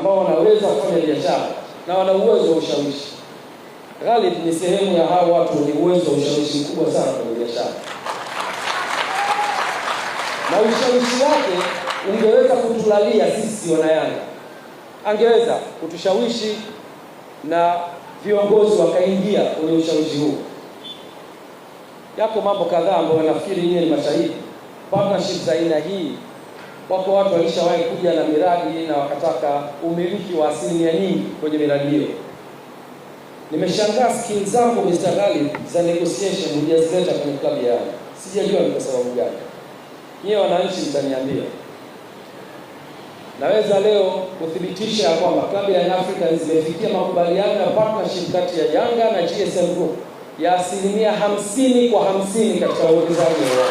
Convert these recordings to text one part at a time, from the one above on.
ambao wanaweza kufanya biashara na wana uwezo wa ushawishi. Ghalib ni sehemu ya hao watu wenye uwezo wa ushawishi mkubwa sana kwenye biashara, na ushawishi wake ungeweza kutulalia sisi wanayanga, angeweza kutushawishi na viongozi wakaingia kwenye ushawishi huu. Yako mambo kadhaa ambayo nafikiri nyinyi ni mashahidi. Partnership za aina hii, wako watu walishawahi kuja na miradi na wakataka umiliki wa asilimia nyingi kwenye miradi hiyo. Nimeshangaa skills zangu Mr. Ghalib za negotiation hujazileta kwenye klabu ya Yanga. Sijajua ni kwa sababu gani. Nyie wananchi mtaniambia. Naweza leo kuthibitisha kwamba klabu ya Young Africans zimefikia makubaliano ya partnership kati ya Yanga na GSM Group ya asilimia 50 kwa 50 katika uwekezaji wao.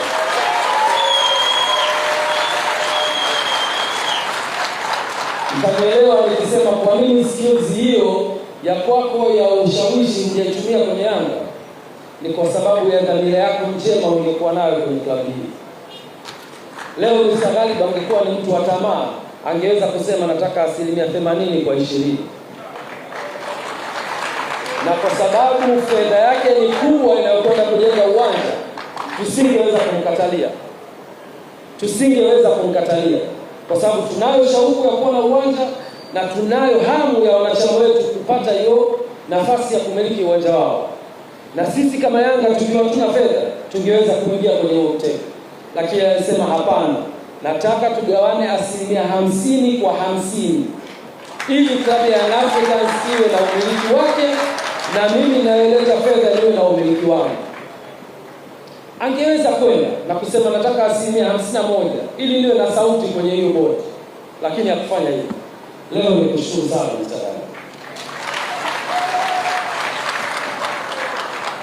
Mtanielewa nikisema kwa nini skills hiyo ya kwako ya ushawishi hujaitumia kwenye Yanga. Ni kwa sababu ya dhamira yako njema uliokuwa nayo kwenye klabu hii. Leo Mr. Ghalib angekuwa ni mtu wa tamaa, angeweza kusema nataka asilimia 80 kwa 20. Na kwa sababu fedha yake ni kubwa inayokwenda kujenga uwanja, tusingeweza kumkatalia. Kwa sababu tunayo shauku ya kuwa na uwanja na tunayo hamu ya wanachama wetu kupata hiyo nafasi ya kumiliki uwanja wao. Na sisi kama Yanga tukiwa tuna fedha, tungeweza kuingia kwenye huo mtego. Lakini alisema hapana, nataka tugawane asilimia 50 kwa 50. Ili klabu ya Young Africans iwe na umiliki wake na mimi naeleza fedha iwe na umiliki wangu. Angeweza kwenda na kusema nataka asilimia 51 ili niwe na sauti kwenye hiyo bodi, lakini hakufanya hivyo. Leo nikushukuru sana mtazamaji.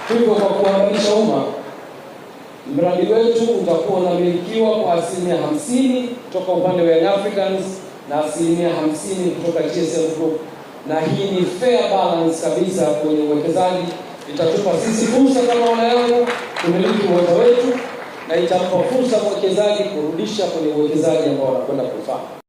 Tuko kwa kuhamasisha umma, mradi wetu utakuwa unamilikiwa kwa asilimia 50 kutoka upande wa Young Africans na asilimia 50 kutoka GSM Group, na hii ni fair balance kabisa kwenye uwekezaji. Itatupa sisi fursa kama wanayanga kumiliki uwanja wetu, na itampa fursa mwekezaji kurudisha kwenye uwekezaji ambao wanakwenda kufanya.